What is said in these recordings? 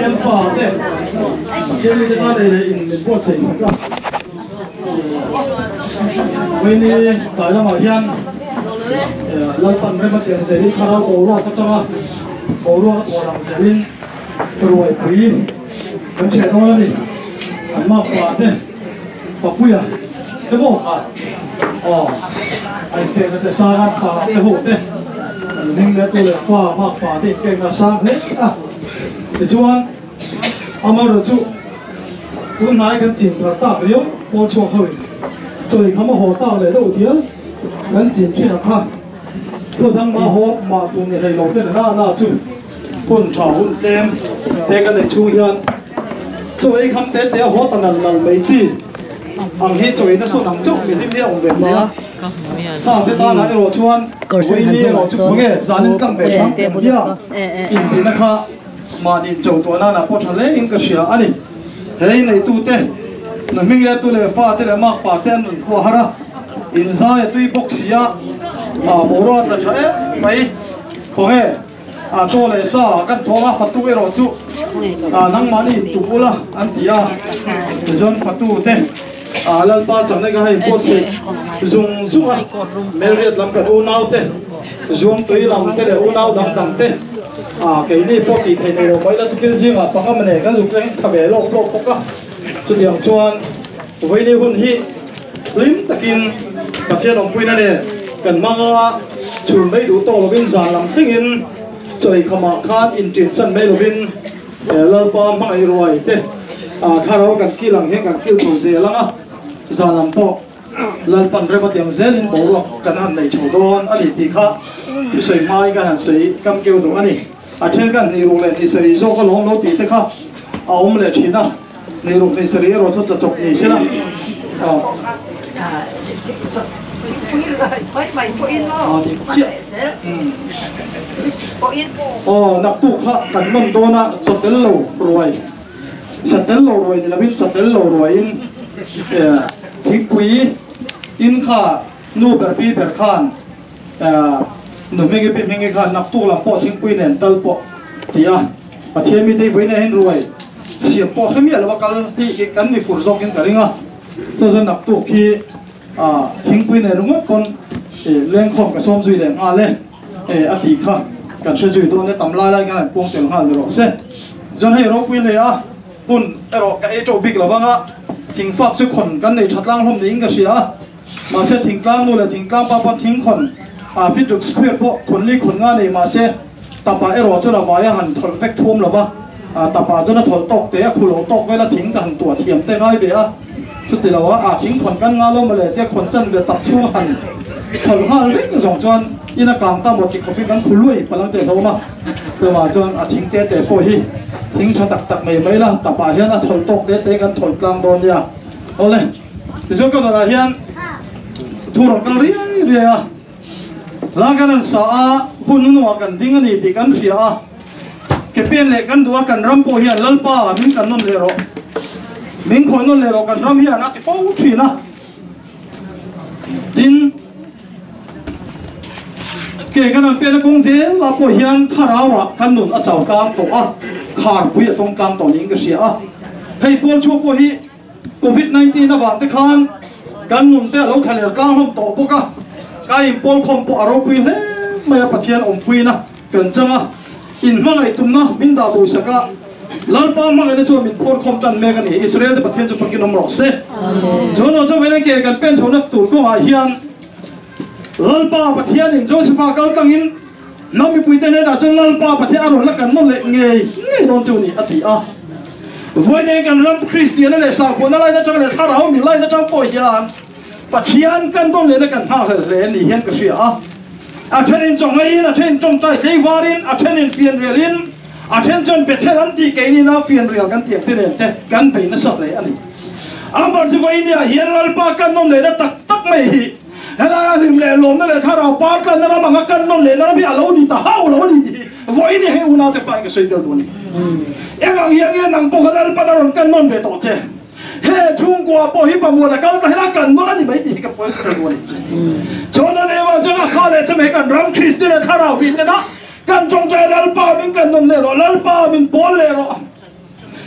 天法对，因为他的引领过程是吧？为你大家好像，老板没么电视里看到网络，他干嘛？网络我让视频，各位朋友，很简单的，很麻烦的，不贵啊，这么看，哦，哎，这个在沙滩法的好的，您的都来花麻烦的，给那沙嘿啊。 thì chú anh, mau được chú, hôm nay cái chuyện là ta phải nhớ, mua chuộc hơi, rồi không có hồ ta để đâu tiếc, cái chuyện chuyện là khác, tôi đang mà hồ mà tụi này hay lột cái này na chú, hôn trào hôn tem, thế cái này chú yên, rồi không té té hồ ta là mấy chi, anh hết rồi nó số nằm chốc thì thêm nhiều việc nữa, ta phải ta nói rồi chú anh, với đi rồi chú có nghe, gia đình càng về càng tiền nhiều, in tiền nó khác. mà đi chầu tuổi nào là phật lễ in cái gì anh ấy này tu te là mình ra tu lễ pha te là mặc pha ten của hara in ra tui bốc xia bố rồi là chạy vậy không nghe tu lễ sa cái thua mà phật tu rồi chú năng mà đi tu la anh tia dân phật tu te lần ba chẳng này cái hay bốc xia dùng dùng mấy việc làm cái u nào te dùng tui làm cái để u nào đằng đằng te cái này bố trí thế này rồi mới là tụi kia riêng à, bằng cái này cái dụng cái thằng bé lộc lộc không có, cho điểm chuan, với này hôn hi, lim takin, các thiên ông quên này, cần mang chuẩn bị đủ tổ bên giả làm thích in, rồi khăm khan in chuyển sân bên bên, lơ bom mang ai rồi thế, thà đâu cần kia làm hết cần kia thủ dễ lắm á, giả làm to, lần phần rồi mà tiếng dễ lên bố rồi, cần ăn này chầu đôn, ăn thì khác. thì sợi mai cái hàng sợi cam kêu đồ anh à trên cái này rồi thì sợi do cái lông lỗ tí thế khác ông lại chỉ na này rồi thì sợi rồi cho chọc này xem nào nạp tụ khác cảnh nông đô na chặt đến lầu rồi chặt đến lầu rồi thì là biết chặt đến lầu rồi in thịt quý in khá nu bờ pi bờ khan nụ mấy cái khan nạp tụ làm po thịt quý nền tal po thì mà thêm mấy đây với này rồi xiêm po thêm nhiều là cái thì cái này phụ giúp cái gì tôi sẽ nạp tụ khi thịt quý này đúng không con lên không cái xóm duy lên lên thì khácกันช่วยจุดตัวนี้ตำลายอะไรกันพวงเตียงหันเลยเส้นจนให้เราคุยเลยปุ่นเรากับโจบิกเราบ้างทิ้งฝักสุขคนกันในชัดล่างห้องนี้ก็เสียมาเส้นทิ้งกลางนู่นเลยทิ้งกลางปั๊บทิ้งคนฟิตดุกสเปียร์พวกคนนี้คนงานในมาเส้นตับปะเราจนเราไว้หันถอดเฟกทุ่มหรือว่าตับปะจนเราถอดตกเตะคุโลตกเวลาทิ้งกันตัวเทียมเตะง่ายไปสุดที่เราว่าทิ้งคนกันงานลงมาเลยที่คนจันเดือดตับชั่วหันถอดห้าเล็กก็สองจนอินกลางตั้งหมดที่เขาเป็นกันคุลุยพลังเตะเขามาเพื่อมาจนทิ้งเตะพอฮีทิ้งชนตักไม่ละตับปะเฮียนถอดตกเตะกันถอดกลางบอลเนี่ยเอาเลยที่สุดก็ตัวเฮียนทุรกันเรียลากันสาปุ่นนัวกันทิ้งกันนี่ที่กันเสียเก็บเปลี่ยนเล็กกันตัวกันรำพอเฮียนลัลป้ามิ่งกันนั่นเลยหรอมิ่งคนนั่นเลยหรอกันรำเฮียนนักที่ฟ้องทีนะดินเกี่ยกันเป็นกงเสียลาปอยยันทาราวะกันนุ่นอาเจ้ากลางตัวขาดปุยตรงกลางตัวนี้ก็เสียให้ปวดชั่วปอยโควิด-19นะวันที่ข้างกันนุ่นเตะเราทะเลกลางห้องตัวพวกกายปวดคมปวดอารมณ์ปุยเฮ้ไม่ปะเทียนอมปุยนะเกินจังอินมาไงตุ้มนะมินดาบุษกะลาป้ามาไงในส่วนมินปวดคมจันเมกันอิสราเอลปะเทียนจะพักกินนมรสเซ่จนเราจะเวลาเกี่ยกันเป็นชาวนักตูก็อาเฮียนลัลป้าปะเทียนอินโจเซฟาเกลตังอินน้ำมีปุยเตนเนดาจนลัลป้าปะเทียนอารมณ์ละกันนั่นเลยเงยโดนจูนี่อธิวันนี้กันรับคริสเตียนนั่นเลยสาวคนอะไรนั่นจังเลยถ้าเรามีไล่นั่นจังปอยยานปะเทียนกันต้องเลยนั่นกันห้าเลยนี่เห็นก็เสียเทนินจงไงเทนินจงใจเกวารินเทนินเฟียนเรียลินเทนินจนเปิดเทลันตีเกนี่นะเฟียนเรียลกันเตียงเตนเตกันไปนั่นสักเลยอันนี้บอกสิวันนี้เห็นลัลป้ากันนั่นเลยนั่นตักไม่เฮ้ยลืมเลยลมนั่นเลยถ้าเราปากันนั่นเราบังกันนั่นเลยนั่นพี่เราดีตาเฮาเราดีวันนี้ให้อุณาเตไปก็สวยเดียวตัวนี้ยังนังปกติเราปาเรากันนั่นไปต่อเจ้เฮ้ช่วงกว่าพอฮิปมัวแต่ก็ให้เรากันนั่นนี่ไม่ดีกับพวกตัวนี้จนนั่นเองว่าจะมาข้าเลยจะไม่กันรังคริสต์เลยถ้าเราวินนะกันจงใจเราป้ามินกันนั่นเลยเราป้ามินปอลเลยเรา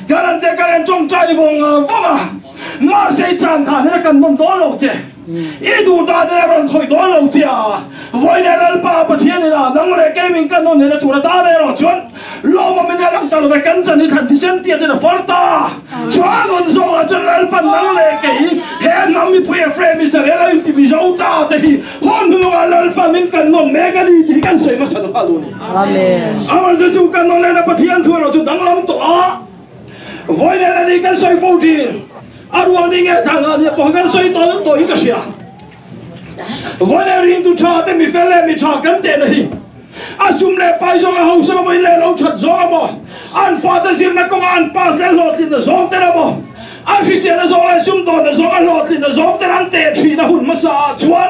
การเด็กการจงใจวงมาใช้จานทานให้กันนั่นตัวเราเจ้อีดูตาเนี่ยเราคอยตัวเราเจ้าวันนี้เราป้าปะเทียนนี่นะนั่งเลยแกมินกันนั่นเนี่ยตัวตาเนี่ยเราชวนเราไม่มีอะไรตั้งแต่เรากันจะนี่ขันที่เส้นเตี้ยเนี่ยฟอร์ตาชวนนั่นส่งจนเราป้านั่งเลยแกเห็นน้ำมีผู้เฟรมมีเสรีเราอินทิวิจารตาแต่ที่คนนึงเราป้ามินกันนั่นแม่กันดีที่กันสวยมาสัตว์พาลุนี่อาเมนอามันจะจูกันนั่นเลยนะปะเทียนทั่วเราจะดังลำตัววันนี้นี่กันสวยฟูจีอารมณ์นี้ไงทางนี้พอกันสวยตัวอีกเสียวันนี้ริมตุชาแต่มีเฟลมีชากันเด่นเลยอาซุ่มเล่ไปส่งอาหูส่งไปเล่เราชัดส่งมาอันฟาดซิมนักกงอันพาสเล่หลอดลินส่งเตะมาอันฟิเศษส่งเล่ซุ่มโดนส่งหลอดลินส่งเตะอันเตะชีนะหุ่นมาสาชวน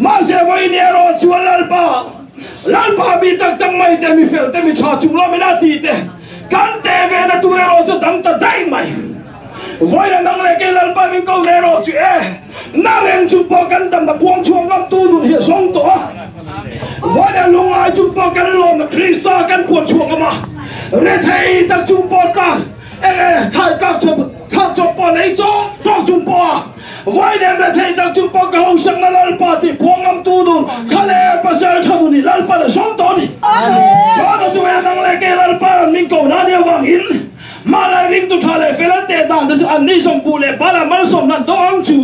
มาเสียวันนี้เราชวนลัลป้ามีตั้งไม่แต่มีเฟลแต่มีชาจุ่มเราไม่น่าตีเตะกันเตะเวนัตัวเราจะตั้งแต่ได้ไหมวันนี้นั่งเล่นลัลป้ามีเขาเล่นเราจีนั่งเล่นจุดพอกันดำแต่พวงช่วงลำตัวนุ่นเหี้ยสองตัววันนี้ลงอาจุดพอกันลมคริสต์กันปวดช่วงกันมาเรทไอ้ตักจุดพอกันถ่ายกับจุดถ้าจุดพอไหนจ้องจุดพอวันนี้เรทไอ้ตักจุดพอกันห้องช่างนั่นลัลป้าที่พวงลำตัวนุ่นทะเลภาษาชาดุนี่ลัลป้าสองตัวนี่จอดจุดนั่งเล่นลัลป้ามีเขาหน้าเดียววางหินมาเลยริงตุชาเลยเฟลันเตตันแต่อันนี้ส่งปูเลยบาลามันส่งนั่นต้องอังจู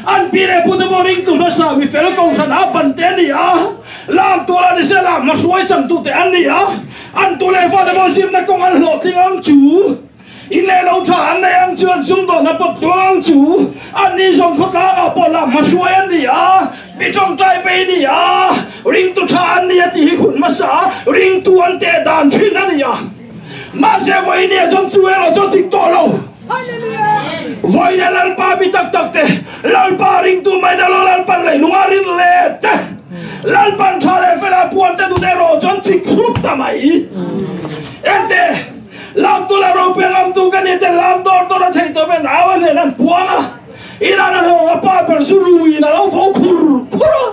อันปีเลยพูดว่าริงตุนสามีเฟลันกงสันอาปันเตนี่ลามตัวละนี่เสลามมาช่วยจังตุเตอันนี้อันตัวเลยฟาดบอลซิมนักกงอันหลอดที่อังจูอินเลเราชาอันในอังจูอันซุ่มตัวนับปตัวอังจูอันนี้ส่งเขาตาเอาปอลามมาช่วยอันนี้มีจงใจไปนี่ ring tu than ni ati hun masa ring tu ante dan thin ania ma se voi ni jon chuelo jo tik to lo voi na lalpa mi tak tak te lalpa ring tu mai na lo lalpa le lungarin le te lalpan thale fela puan te du de ro jon tik khup tamai ente lam tu la ro pe lam tu kan ite lam dor to ra thei to ben awan he nan puanga ina na ho pa per suru ina lo fo khur khura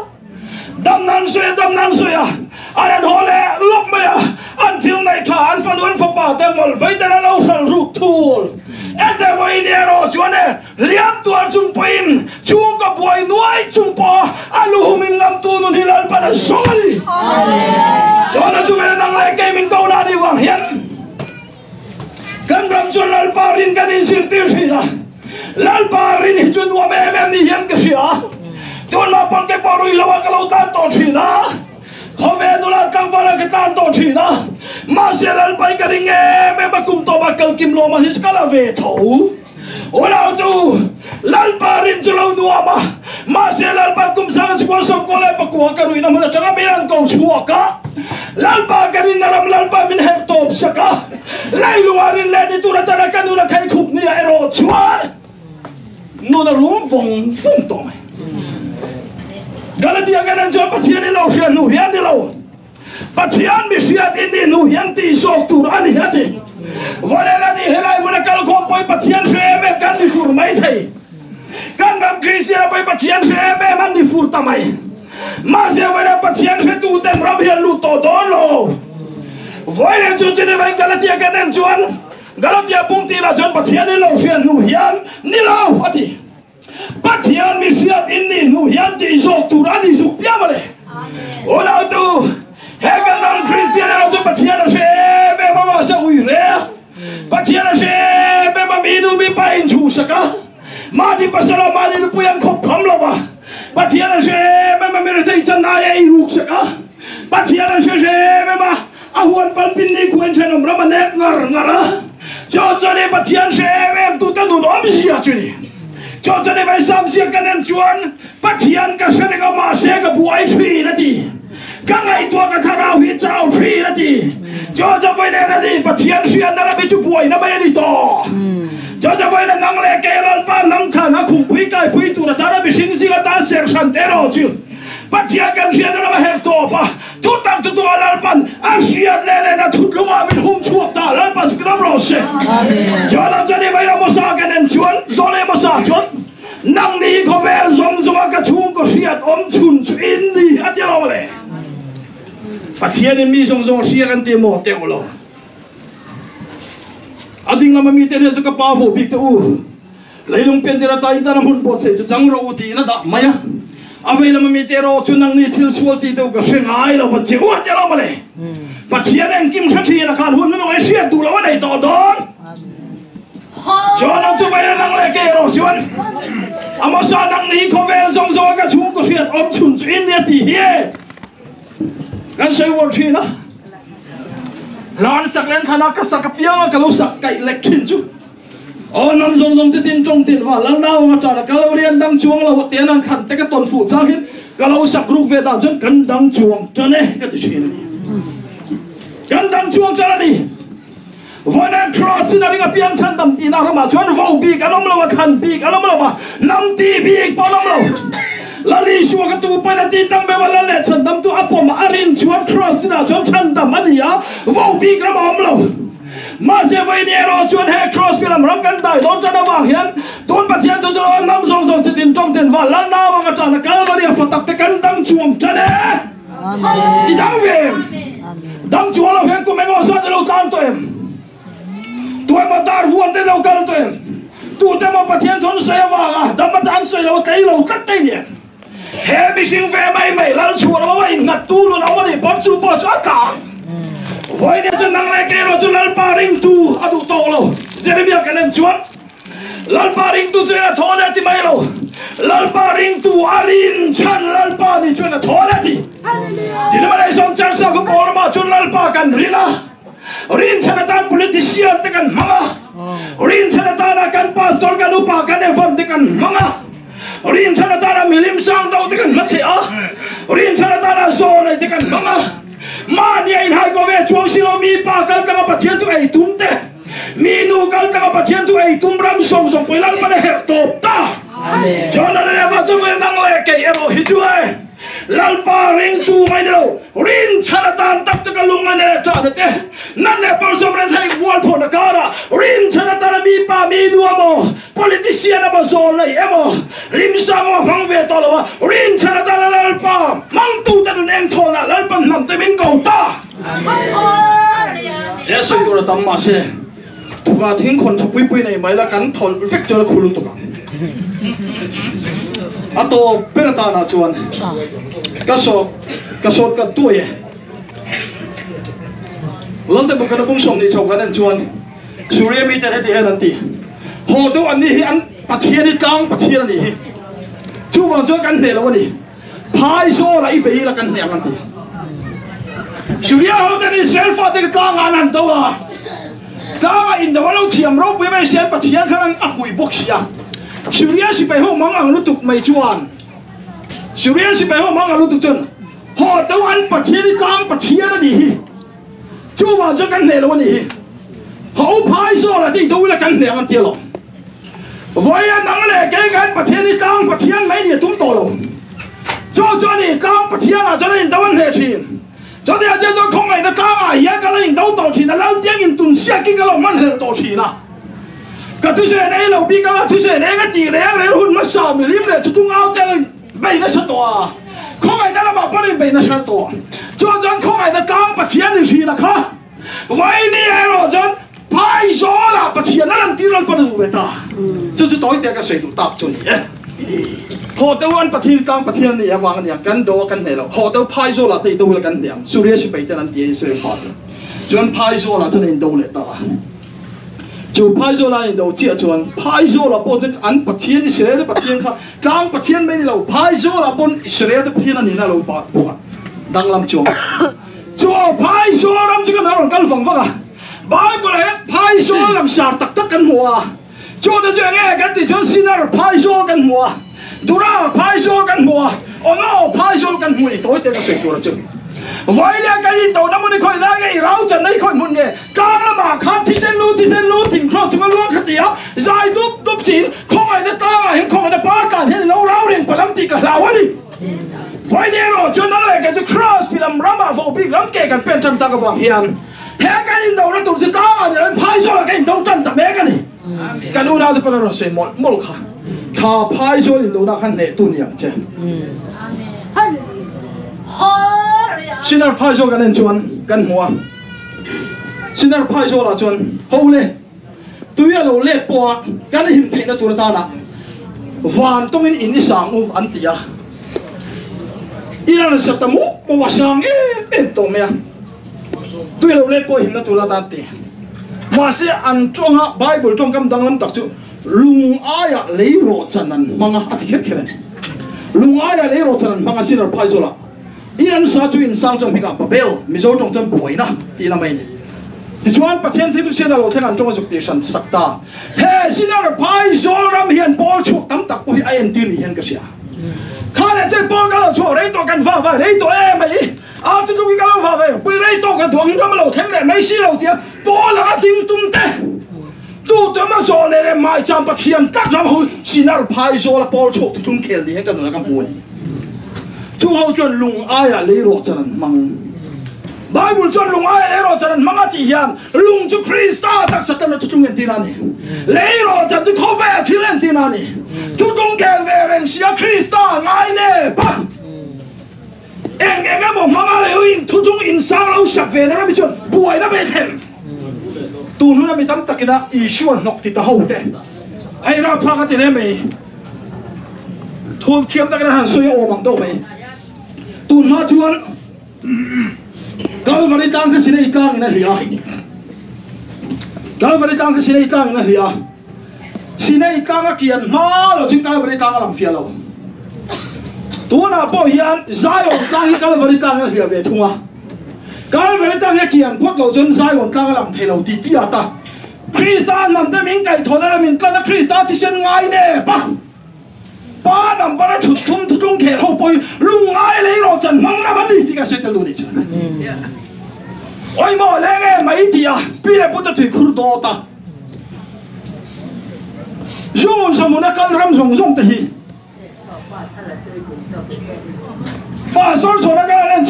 dam nan soya ayan hole lok maya until night tha an fan un fa pa te mol vai te na lo khal ru thul ente voi ni ro suane liam tu ar chung poin chung ka boy nuai chung po alu humim ngam tu nun hilal pa na soli chona chu me nang lai ke min ko na ni wang hian kan ram chon lal parin kan in sir tir thina lal parin hi chun wa me ni hian ka sia don ma pon ke porui lawa ka lo tan to thina khove nu la kang wala ke tan to thina ma se lal pai ka ring e me ba kum to ba kal kim lo ma his kala ve tho ora tu lal parin chulo nu ma se lal pa kum sang ko som ko le pa ko ka rui na ma changa mian ko chua ka lal pa ka rin na ram lal pa min he top saka lai luarin le ni tu ra ta ka nu na khai khup ni a ro chuan nu na rum vong vong to mai Galatia ganan jo pathian ni lo hian nu hian ni lo pathian mi siat in ni nu hian ti sok tur ani hati vanela ni helai mun kal khom poi pathian rebe kan ni fur mai thai kan ram kristian poi pathian rebe man ni fur tamai ma se wena pathian re tu tem ram hian lu to don lo voile chu chene vai Galatia ganan chuan Galatia pung ti la jon pathian ni lo hian nu hian ni lo ati pathian mi siat in ni nu hian ti sok tur ani suk tiamale ona tu hegan nam Christian lo jo pathian se be mama sa ui re pathian se be ma mi nu mi pa in chu saka ma di pasala ma di puyan khop kham lo ba pathian se be ma mi re tai chan na ai ruk saka pathian se be ma ahuan pal pin ni kuen chenom ramane ngar ngara cho ne pathian se be tu ta nu nom sia chuni cho ne vai sam sia kanen chuan pathian ka se ga ma se ga buai thri na ti ka ngai to ka tharau hi chau thri na ti cho vai ne na ni pathian sia na ra be chu buai na ba ni to cho vai na nang le ke lal pa nang kha na khung pui kai pui tu na ta ra bi sing si ga ta ser san te ro chu pathian kan sia na ba her to pa tu tang tu lal pan ar sia le na thut lunga min hum chuak ta lal pas gram ro se cho ne vai ra mo sa kanen chuan zo le mo sa chuan nang ni ko ve zong zong ka chung ko riat om chun chu in ni atelo le pathian mi zong zong ria kan te mo te lo ading lama mi te ne zu ka pa ho bik tu leilung pen dira ta inda mun pot se chu jang ro uti na da maya avei lama mi te ro chu nang ni thil sual ti tu ka sengai lo pa chu atelo le pathian en kim sa thi na khan hun no ai sia tu lo nei to don cho nó cho vay năng lại kê rồi xuân, mà sao năng ní có vẻ giống giống cái chúng có chuyện ôm chun chuyện này thì hết, cái xây world tree đó, lon sắc lên thằng nó cái sắc cái piang cái lô sắc cái lệch chín chú, nằm giống giống cái tin trong tin vào lần nào mà trả được cái lô liên đăng chuông là một tiền ăn khăn tới cái tuần phụ sang hết, cái lô sắc rục về đào chân cần đăng chuông cho nên cái chuyện này, cần đăng chuông cho nên Vana cross na ringa piang chan dam ti na rama chuan vo bi ka lom lo khan bi ka lom lo ba nam ti bi pa lom lo la li shu ka tu pa na ti tang me wala le chan dam tu apom arin chuan cross na chuan chan dam ania vo bi ka ma om lo ma se vai ni ro chuan he cross pi lam ram kan dai don chan awang hian don pathian tu jo nam zong zong ti tin tong ten wa la na wa ka cha na ka la ria fatak te kan dang chuang cha de amen ti dang ve dang chuang lo hen ku me ngo sa de lo tan to em tôi mà dar vuông đến đâu cả tôi mà pathian thôn xây vào đâm mà tan xây lâu cái lâu cắt tay nhỉ hè bị sinh về mày lăn chuột nó mày ngặt tu nó mà để bón chu cả vậy nên cho năng này cái rồi cho lăn ba ring tu đủ to lâu Jeremia cái lên chuột lăn ba ring tu chơi thôn này thì mày lâu lăn ba ring tu arin chan lăn ba đi chơi là thôn này thì nó mà lại xong chân sao cũng bỏ mà cho lăn ba cần rina rin sanatan politician tekan manga rin sanatan akan pastor kan lupa kan evan tekan manga rin chana ta na milim sang đâu thì cần mất thế à rin chana ta na zo này thì cần mong à mà đi anh hai có về chuông silo mi pa kal ka pa chen tu ai tum te mi nu kal ka pa chen tu ai tum ram song song poi lan pa ne her top ta cho nên là vợ chồng em đang lệ cái em hi chu ai lalpa ring tu mai đâu rin chana tan tak tak lung mai ne cha ne te nan ne por som ren thai wal pho na kara rin chana tan mi pa mi nu amo politician amo zo lai amo lim sang wa phang ve to lo rin chana tan lalpa mang tu ta nun en thon la lalpa nam te min ko ta ya soi tu ra tam ma se tu ga thing khon chapui pui nei mai la kan thol vek cho la khulu tu ka ato perata na chuan kasot ka tuye lande bu kana bung som ni chau kan chuan surya mi te heti han ti ho do an ni hi an pathian ni kang pathian ni hi chu wang cho kan ne lo ni phai so la i be la kan ne an ti surya ho te ni selfa te kang an do wa kang in do lo thiam ro pe mai sen pathian khan apui boxia surya si pai ho mang ang lutuk mai chuan surya si pai ho mang ang lutuk chun ho tau an pathian kang pathian ni hi chu wa cho kan ne lo ni hi ho phai so la ti do la kan ne ang ti lo voi an nang le ke kan pathian kang pathian mai ni tum to lo cho ni kang pathian a cho ni do an he chin cho ni a cho không ai da kang a ya ka le do to chin la yang in tun sia ki ka lo man he to chin na cả thứ gì này lâu bị cả thứ gì này cái gì này cái hôn mất sao mình liếm này chúng áo cái này bay nó sát to không ai đã làm bảo này bay nó sát to cho không ai đã căng bát thiên gì là khác vậy này rồi cho phai gió là bát thiên nó làm tiếng làm con người ta cho tối tiệt cái水土搭住你họ đâu ăn bát thiên căng bát thiên này vàng nàyกันđồกันnày rồi họ đâu phai gió là thì đâu làกันnày Surya sẽ bay tới làm tiếng sẽ phát cho nên phai gió là cho nên đâu lại ta chú phai gió là đâu chia chuan phai gió là bọn anh bát thiên Israel bát thiên khác căng bát thiên mấy lâu phai gió là bọn Israel bát thiên này là lâu bát đang làm chuông chú phai gió làm chỉ có nói rằng căn phòng vắng à Bible này phai gió làm sao tắc tắc căn mùa chú đã chơi nghe cái thì chú xin là phai gió căn mùa Dura phai gió căn mùa ono phai gió căn mùa tối tới cái sự của chú vậy là cái gì đâu nó muốn đi coi ra cái rau chân đấy coi muốn nghe càng là mà khát thì sen lu tìm cross chúng nó luôn khát tiệt dài đúp chín không ai nó càng ai không ai nó bắt cả thế lâu rau liền phải làm gì cả lão đi vậy nên rồi cho nó lại cái cross bị làm rắm à vô bị lắm kể cả bên trong ta cái vàng hiền hết cái gì đâu nó tụt sự càng à nó phai gió là cái gì đâu chân tập bé cái này cái lúc nào thì có nó sẽ một khá phai gió thì đâu nó khăn nệ tu niệm chứ Sinar phai gió cái này chuan kan mua Sinar phai gió là chuan hậu lệ tôi là lệ po cái hình thể nó tụt ta nè van tông in sang u anh tia Iran sẽ tamu mua sang em tông mẹ tôi là lệ po hình nó tụt ta tia mà sẽ ăn trong Bible trong cam đăng lắm đặc chú lung ai lấy rổ chân anh mang hạt hết cái này lung ai lấy rổ chân anh mang sinar phai gió là Iran sa chu in sang trong hika Babel mizo trong chân boi na ti na mai ni ti chuan pathian thi tu sen lo thengan trong suk ti san sakta he sinar phai zol ram hian bol chu tam tak po hi ain ti ni hian ka sia khane che bol ka lo chu rei to kan va rei to e mai a tu tu ka lo va ve pui rei to ka thuang ram lo theng le mai si lo ti bol la ting tum te tu to ma zo le mai cham pathian tak jam hu sinar phai zol la bol chu tu tum khel ni he ka no ka mu ni chú hậu chuẩn lùng ai à lấy rổ chân mang Bible chuẩn lùng ai lấy rổ chân mang ati hiền lùng chú Christa tak satan nó tung ngân tin ani lấy rổ chân chú khó về thiên lên tin ani chú tung kẹt về rèn xia Christa ngay nè pa em cái bộ mang lấy in chú tung in sang lâu sạc về nó bị chuẩn buổi nó bị thèm tu nó bị tắm tắc cái đó Yeshua nọc thì ta hậu thế hay ra phá cái tiền này thu thiêm tắc cái hàng suy ô bằng đâu mày tuần ma chuan kalau vari tang ke sini kang ina lia kalau vari tang ke sini kang ina lia sini kang akian ma lo jing kalau vari tang alam fia lo tu na po hian Zion kang kalau vari tang ina lia ve thunga kalau vari tang akian phot lo jon Zion kang alam thelo ti ti ata Christian nam te min kai thona min kana Christa ti sen ngai ne pa ba nằm ba thụt thum kẹt hậu bồi lung ai lấy rồi chân măng na bắn đi thì cái sẽ tiêu đi chứ ôi mà lẽ nghe mấy thì à bây giờ bút thủy khử đồ ta dùng sao muốn cái ram dùng thì và số cái này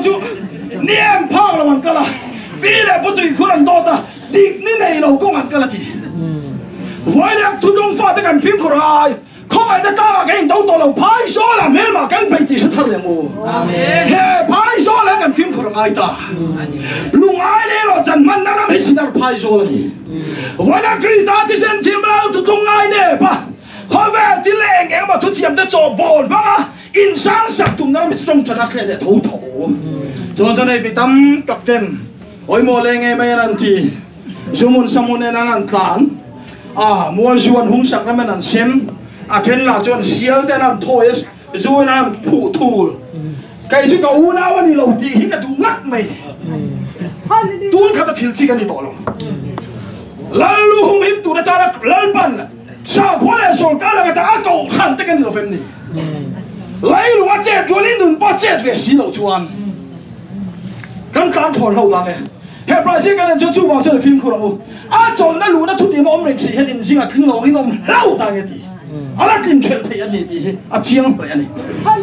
chú niệm phang là mình cái là bây giờ bút thủy khử đồ ta đi này đâu công ăn cái là thì vậy là thu đông pha cái phim của ai không ai đã ta cái đâu đó là phái số là mấy mà cái bây giờ thật là ngu he phái số là cái phim của ai ta lung ai đấy rồi chân mình đã làm hết xin được phái số là gì vậy là cái gì thì xem phim là thu đông ai đấy ba họ về thì lẽ nghe mà thu tiền để cho bồn mà in sáng sạch tụm nó mới trong cho nó cái này thấu cho nên bị tâm cặp tên ôi mồ lẽ nghe mấy lần thì chúng muốn xong muốn nên ăn cán mua ruộng hung sắc nó mới ăn xem trên là chọn xiêu tên ăn thôi ruộng ăn phụ thù cái chú cậu nào anh đi lâu thì hít cái đủ ngắt mày tuôn khát thiếu chi cái này to lắm lalu hung him tu đã ta lal pan sao có lẽ số cái là cái ta cậu khăn cái này là phim này lấy luôn á chết rồi lên bắt chết về xí lâu chuan căn thổi lâu lắm này hệ bài sĩ cái này cho chú vào chơi phim của ông chọn nó lú nó thút đi mà ông lịch sử hết in sinh khinh lâu lâu ta cái gì là kinh chuyện thấy anh đi chiang vậy anh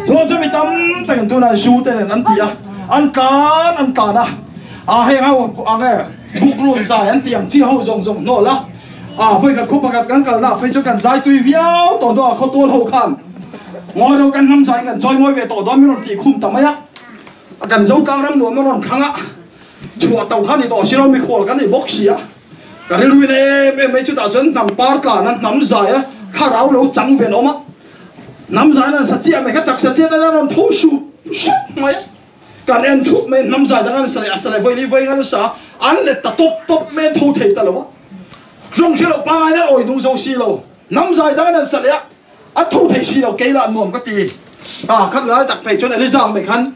thôi cho mình tâm tình tôi là shoot đây là anh đi anh cán hay ngao nghe bục luôn dài anh tiệm chi hậu rồng nổ lá với cái khúc bạc cái là phải cho cái dài tùy véo tổ đó không tuôn hậu khăn ngồi đâu cái năm dài cái trôi ngồi về tổ đó mới còn tỷ khum tầm ấy cái dấu cao lắm nữa mới còn khăng chùa tàu khăn thì đỏ xí đâu mình khổ cái này bốc xí cái này lui này mấy chú tạo chân nằm par cả nó nắm dài khá ráo lâu trắng về nó mà nắm dài là sạch chia mày cái tắc sạch chia nó làm thấu sụp mày cái này chụp mày nắm dài đó cái này vây cái sao anh lại top mày thấu thể ta lâu rong xí lâu ba ngày đó ôi đúng rong xí lâu nắm dài đó cái sạch thấu thể xí lâu cái là nuông cái gì khăn lại đặt mày cho này đi sang mày khăn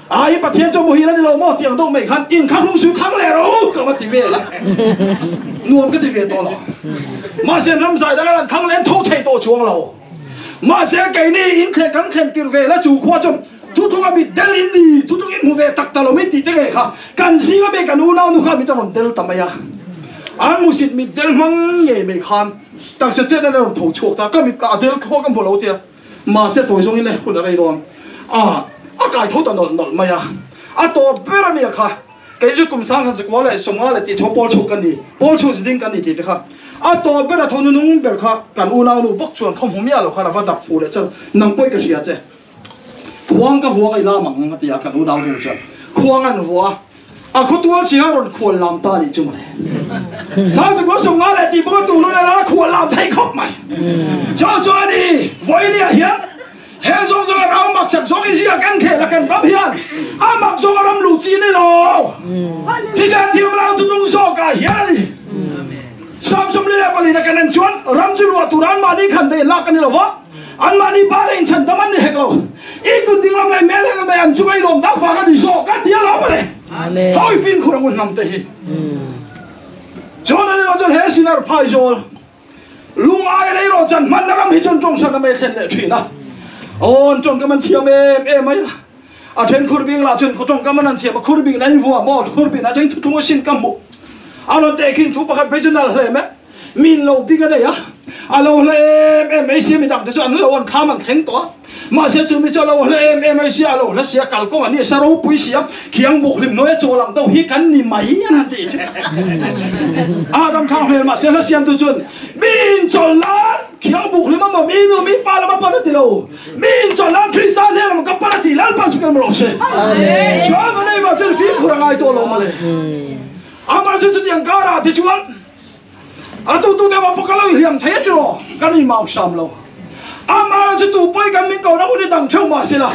ai bắt thiên cho mùi nó đi lâu mà tiếng đâu mày khăn in khăn không suy khăn lẻ đâu cơ mà tivi là nuông cái tivi to rồi mà sẽ nắm dài đó là khăn lên thấu thể to chuông lâu mà sẽ cái này in khe cắn khen tiền về là chủ khoa trong thu thung bị đel in đi thu thung in về tắc talo mình tí thế này khá cần gì mà mấy cái u nào nu khá mình tao còn đel tầm ya anh muốn xin mình đel măng nhẹ mấy khăn tắc sẽ chết đây là thấu chuột ta cái mình cả đel khoa cái bộ lâu tiệt mà sẽ tuổi giống như này cũng là đây rồi cái thấu tao nổi mày tổ bây giờ mình khá cái chú cũng sang hàng dịch quá lại sống lại thì cho bol chụp cái gì bol chụp gì cái gì thì khá tổ bây giờ thấu nung bể khá cái u nào nu bốc chuột không hôm nay là khá là phát đập phụ đấy chứ nằm bơi cái gì chứ khoang cái vuông cái la măng thì cái u nào nu chứ khoang anh vuôngเขาตัวเสียรถขวดลำตาดิจุ่มเลยสาวจะก็ส่งอะไรตีพวกตัวนู้นแล้วขวดลำไทยครบไหมเจ้าจอนี่ไว้เนี่ยเหี้ยเฮ้ยส่งเราหมักจากส่งอีเสียกันเขตกันปั๊บเหี้ยหมักส่งเราหลุดจีนนี่หรอที่ฉันที่เราตุ้งตุ้งส่งกันเหี้ยนี่สามสมเลยไปเลยนะกันนั่นชวนรำจุลวัตุรันมานี่ขันเตลักกันนี่หรอวะอันมานี่บ้านเองฉันแต่มันนี่เหกเราอีกคนที่เราไม่แม่เลยก็ไม่อันช่วยลงดาวฟ้ากันดิโซกันที่เราไปเลยเฮ้ยฟินคนเรานำเตะจนนั้นเราจะเห็นสินาร์พายโจลุงไอ้เลยเราจันมันนั่งให้จนตรงสันไม่เห็นเลยทีนะโอ้จนก็มันเที่ยวเอ็มไหมเช่นคุรบิงละจนจงก็มันนั่นเที่ยวคุรบิงนั่นวัวหมดคุรบิงนั่นถึงทุ่งสินกัมบุเราเตะกินทุกประการไปจนนั่นเลยไหมมินเราปีกันได้อะเราเลยไม่เสียไม่ดังแต่ส่วนเราวันข้ามันแข็งตัวมาเสียจุดไม่จอเราเลยไม่เสียเราแล้วเสียกัลก็อันนี้สรุปปุยเสียเขียงบุกริมน้อยโจหลังเต้าฮิกันนี่ไหมนั่นดีใช่ดำทางเฮลมาเสียแล้วเสียตัวจุนมินจอลันเขียงบุกริมมามินมีปาแล้วมาปาแล้วติโลมินจอลันคริสตันเฮลมันก็ปาแล้วติแล้วปัสกันมาหลอกเสียจวนมันไม่มาเจอฟิล์มคุรังไอตัวลงมาเลยมาจุดยังการที่จวนตัวเดียวพวกเราเรียมเทจโรกันนี่มาซ้ำเรามาจะตัวไปกันมิงเก่านะคนที่ดังเช่ามาสิละ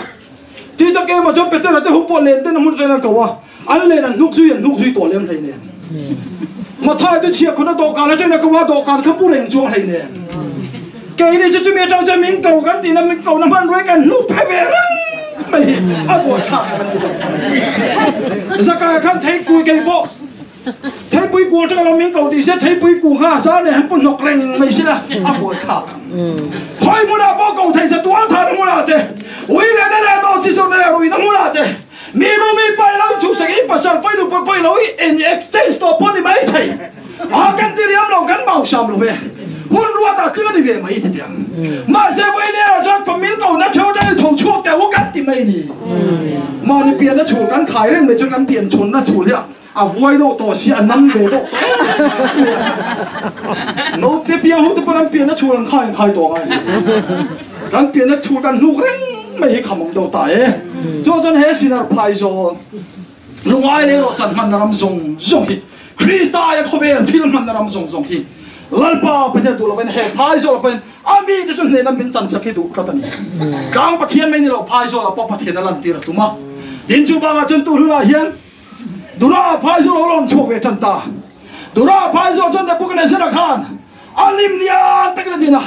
ที่ตะเกียบมาชอบเป็ดแต่หัวปวดเลนแต่น้ำมันจะนั่งกับว่าอันเลนนุกซุยตัวเลี้ยงไทยเนี่ยมาท้ายที่เชียร์คนนั้นตัวการแล้วจะนั่งกับว่าตัวการเขาพูดเร่งจ้วงไทยเนี่ยแกนี่จะมีจังจะมิงเก่ากันตีน้ำมิงเก่าน้ำมันไว้กันนุกแพ้เวรังไม่ปวดขากันสักการขันไทยกุยเกย์บ่ไทยปุ pui ku tang lo ming kau ti se thei pui ku ha sa ne han pun nok reng mai sila a boi kha khoi mu na bo kau thei sa tual tha mu na te ui le na no chi so na ui na mu na te mi no mi pai lo chu sa ki pasal pai lu pai lo in exchange to pon ni mai thei a kan ti riam lo kan mau sam lo ve hun ruwa ta cứ đi về mấy thì tiếng mà sẽ với này cho tụi mình cầu nó theo đây thầu chuộc cái hút cắt thì mấy nè mà đi biển nó chuộc cắn khai lên mấy cho cắn biển chốn nó chuộc liền à vui độ to xí ăn năm về độ nó tiếp biển hút tụi nó biển nó chuộc khai to ngay cắn biển nó chuộc cắn nụ reng mấy khăm ông đầu tay cho chân hết xin là phải rồi lúc ai này nó chân mình làm zong zong hi Krista ya không về thì mình làm zong zong hi lalpa bây giờ tụi nó hay phai rồi là ami thì chúng nên là mình chăn sắc cái đủ cái này gang bắt hiền mình là phai rồi là bắt hiền là làm tiền tụi mà đến chú ba chân tụi nó hiền tụi nó phai rồi là làm chua về chân ta tụi nó phai rồi chân ta bốc cái sẽ là khan alim lian tất cái gì na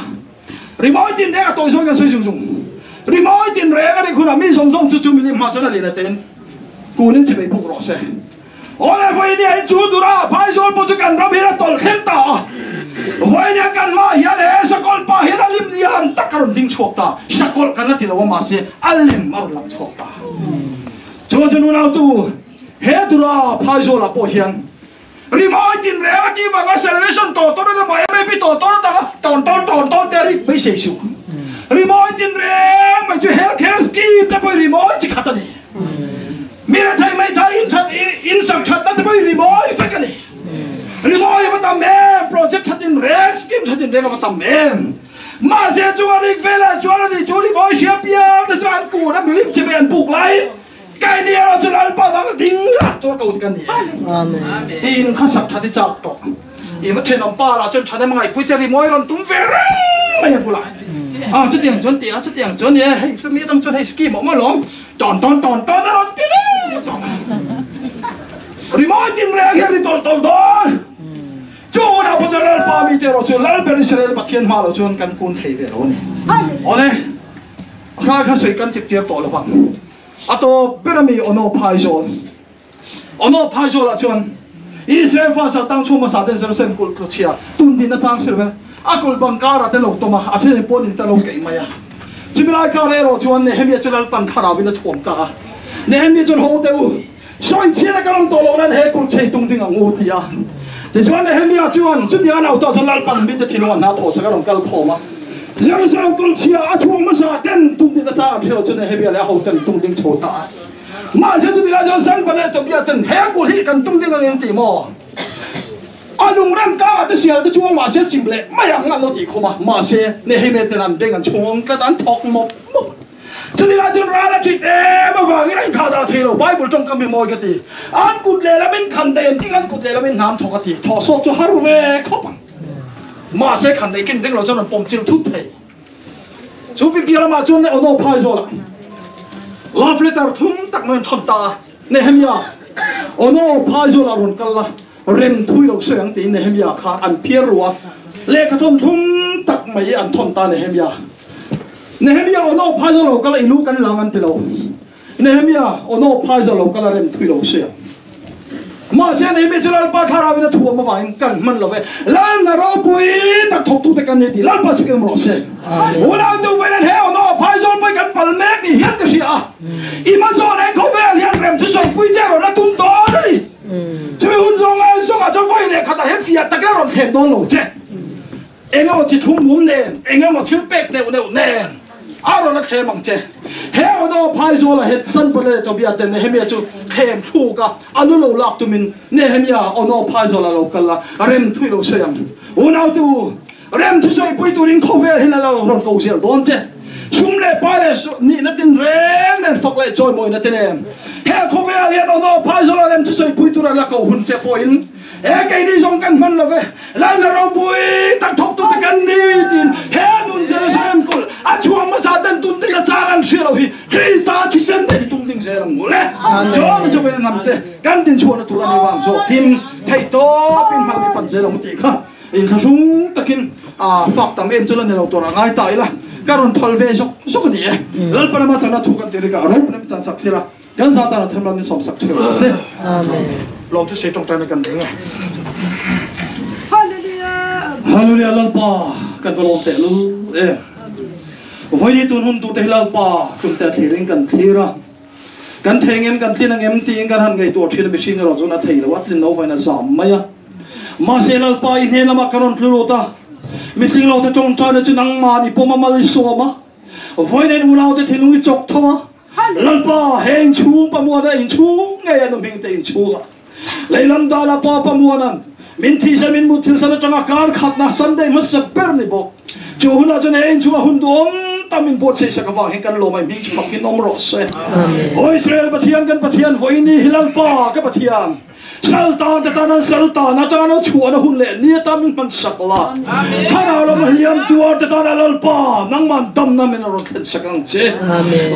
remote tin đấy tôi nói cái suy dùng remote tin đấy cái nàyคุณมีsong chú mình mà cho nó liền là tiềnกูnênจะไปพวกเราเสียโอ้ยไฟเนี่ยจูดูนะพายโซลปุจกันรับเห็นตอลเข้มตาไฟเนี่ยกันมาเฮียเนี่ยสกอลป้าเฮียลิมเลียนตะการุนดิ้งชกตาสกอลกันนั่นที่เราว่ามาเสียอัลลิมมารุลังชกตาจูนูน่าตูเฮดูนะพายโซลปุเฮียนรีมอยตินเรียกที่ว่าเซเลชั่นต่อต้นนั่นมาไม่พี่ต่อต้นต่อตอนเตริกไม่เสียชูรีมอยตินเรียกไม่ช่วยเฮลแคร์สกีมแต่ไปรีมอยจิขัดนี่มีอะไรไทยไม่ไทยอินสังชัดนั่นจะไปรีมอยฟังกันนี่รีมอยมาทำเองโปรเจกต์ชัดอินเรสสกิมชัดอินเรกมาทำเองมาเสียจวนอีกเวลาจวนนี่จวนรีมอยเชียบยาวแต่จวนกูนะมีลิมจะเป็นบุกไล่ไก่เนี่ยเราจะไล่ป้าฟังดิ้งลัดตัวเก่ากันนี่อินข้าสับชัดที่จับต่ออีมันเทนอมป้าเราจนชัดได้มั้งไงคุยจะรีมอยรอนตุ้มเวรไม่ยังกูไล่จะเตียงจนตีแล้วจะเตียงจนเนี่ยให้สมีต้องจนให้สกีมออกมาหลงตอนนั่นตีเลยรีมอยตินเรียกแค่รีตอนจูน่าพอจะเล่นปามีเตอร์ชวนเล่นเป็นอิสราเอลปัทเทียนมาเราชวนกันกุนเทเวโรนี่อ๋อเนี่ยข้าสวยกันสิบเจียบต่อแล้วฟังอ่ะตัวเป็นมีอโนพายโซละชวนอิสราเอลฟ้าสัตว์ตั้งชั่วมาสัตว์เดนเซอร์เซนกุลกรุเชียตุนดินน่าจังเชื่อไหมอากุลบังการัตเตลกตัวมาอาเทนปอนินตลกเก่งมาจิบิลายการเอโรชวนเนี่ยเฮมีจนปันคาราวินถ่วงตาเนี่ยเฮมีจนโฮเตลสอยเชียร์กันลำตัวเรานั้นเฮกุลเชยตุงติงงูที่ยาแต่ชวนเนี่ยเฮมีจวนจุดที่อันเอาตัวจนลัลปันบิดที่นวลนาโถสกัดลงกัลโคมาเจอร์ซาลกุลเชียร์ช่วงมาสัตว์เต็นตุงติงน่าจังเชื่อจนเนี่ยเฮมีอะไรเอาเต็นตุงติงโชตามาเสียจุดที่เราจะสั่งไปเลยตัวเบียตันเฮกุลที่กันตุงติงกันยังตีมออาลุงรันก้าแต่เสียแต่ช่วงมาเสียจิมเล่ไม่ยังงั้นเราตีเข้ามาเสียเนี่ยให้เมตนันเด้งกันช่วงกระดานทอกหมดจุดนี้เราจะร้านอาชีพมาฟังอะไรข่าวดาวเทโลไบเบิลจงกำมีมอยกันตีอันกุดเล่แล้วเป็นขันเดินที่อันกุดเล่แล้วเป็นน้ำทอกกันตีทอโซจะฮาร์เวเข้าปังมาเสียขันเดินกินเด้งเราจะนั่งปมจิลทุบเทจูปีปีเรามาจนเนี่ยเอาโน่พายโซละลาฟเลตร์ทุ่มตักเงินทำตาเนี่ยเห็นยังเอาโน่พายโซละรุนกันละเริ่มทุยเราเสียงตีเนี่ยเฮมียขาอันเพียรัวเล็กทุ่มตักไม่อันทนตาเนี่ยเฮมียโน่พายเราก็เลยรู้กันหลังอันที่เราเนี่ยเฮมียโน่พายเราก็เลยเริ่มทุยเราเสียงมาเสียเนี่ยไม่ใช่เราปะคาราวินทั่วมาฟังกันมันเราเว้ยแล้วน่ะเราปุยตักทบทุกแต่กันเนี่ยดีแล้วภาษากันมันเราเสียวันนั้นตัวเวรเนี่ยโน่พายเราไปกันปัลเมกนี่เฮียนก็เสียอีมันโซนเองเขาเวรเฮียนเริ่มทุส่งปุยเจ้าเราตุ้มโตเลยช่วยหุ่นส่งอาจจะไฟเนี่ยขัดให้เฟียตะแกรงเห็นโดนหลงเจ้เองเอาจิตทุ่มมุมเนี่ยเองเอาทิ้งเป็กเนี่ยอารมณ์นักเฮมังเจ้เฮวโดพายโซละเฮสันเปเลยตัวเบียดเนี่ยเฮมีจูเฮมทูกะอันนู้นเราลักตุมินเนี่ยเฮมีโน่พายโซละเรากันละเริ่มทุยเราเสียงวันเอาตัวเริ่มทุยส่งปุยตัวริงเขาเวรเห็นแล้วเราเขาเสียโดนเจ้ชุมเล่ไปเลยนี่นัดตินเร่งเนี่ยฝักเลยจอยมวยนัดตินเองเฮ้เขาเวรเรียนโน่พายโซละเริ่มทุยส่งปุยตัวละเขาหุ่นเจ้าปอยน์เฮ้ไก่ดีส่งกันมันละเว้ยแล้วเราปุยตักทบตัวตะกันนี่ดินเฮ้ดุนเซลเซมกุลอาช่วงมาสาดันตุนติละจารันเชื่อเราฮีคริสต์ที่เซนเดตุนติงเซรังงูเล่จอมจะเป็นนำเตกันดินชวนตัวนี้วางโซ่พิมไทโตพิมพังที่ปันเซรังมุติค่ะอินทรุ่งตะกินฝักตามเอ็มจุลันเนี่ยเราตัวง่ายตายละการุนทอลเวชกนี่แล้วปนมาจากนั้นถูกกันเดริกาเราเป็นจันสักศิระกันซาตานทำเราในสมศักดิ์เทวเส lom thu sei tong tan kan ding Hallelujah. hallelujah lal pa kan lom te lu voi ni tun hun tu te lal pa kum te thiring kan thira kan thengem kan tin ang em ti kan han gai to thil machine ro zona thei lo atlin no vai na sam maya ma se lal pa in he lama karon thlu ta meeting lo ta tong cha na chu nang ma ni poma mal so ma voi ne u lao te thinung chok thawa lal pa heng chung pa mo da in chung nge ya no ming te in chung leilam da la pa pa mo nan min thi sa min mu thil sa na tanga kar khat na sunday mas sa per ni bo chu huna chen heng chung hun dom tamin bot se sa ka wang he kan lo mai ming chu pakin om ro se oi israel pathian kan pathian voi ni hilal pa ka pathian Saltan tatanan saltan atana chuan hun le ni tamin man sakla hana lo maliam tuar tatana lalpa nang man dam na men ro khen sakang che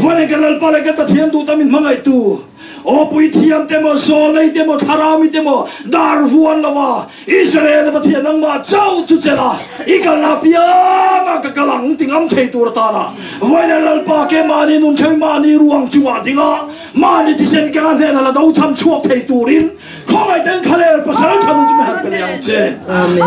vane kan lalpa le kan pathian tu tamin mangai tu o pui thiam te mo so lei te mo tharami te mo dar vuan lawa Israel pathian nang ma chau chu chela ikal na pia ma ka kalang tingam thei tur ta na vane lalpa ke mani nun chai mani ruang chuwa dinga mani ti sen kan he na la do cham chuak thei turin không ai đến khai lên, bác sĩ chăm chú mẹ bên yang chế.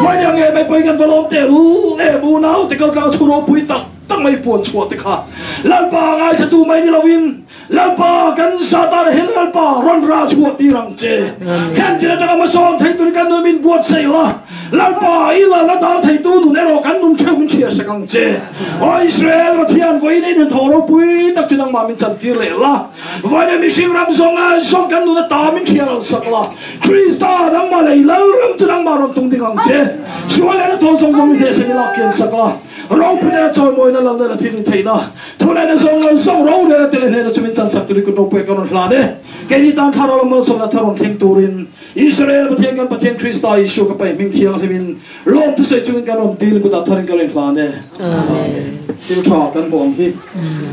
Mấy yang nghe mấy bữa gần vào lom tè lu, nè bu nào, thì câu câu thu nó bụi tắc, tắc mấy buồn chuột thì khá. Lần ba ngay thì tu mấy đi lâu in, lần ba gần sa ta để hết lần ba run ra chuột đi răng chế. Khen chế là mà son thấy tôi gần nơi mình buồn say la, lần ba ý là lần đó thấy tôi nụ nè rồi gần nụ chơi mình chia sẻ răng chế. Ở Israel và Thiên với đây nên thổ nó bụi tắc chân mà mình chân phía lệ la. Vậy nên mình xin làm song gần nụ nó ta mình chia ra sắc la. Krista nang malay lalam tu nang maron tung ding ang che suwala na to song song mi desa ni lakyan sakla rau pina choy moi na lang na thilin theina thula na song rau na tele ne chumin chan sak tu ko pe karon hla de ke ni tan kharo lam som na tharon theng turin Israel pathian kan pathian Krista isu ka pai ming thiang himin lom tu se chumin karon dil ko da tharin karon hla de amen til tha kan bom hi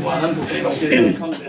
wa nan bu ke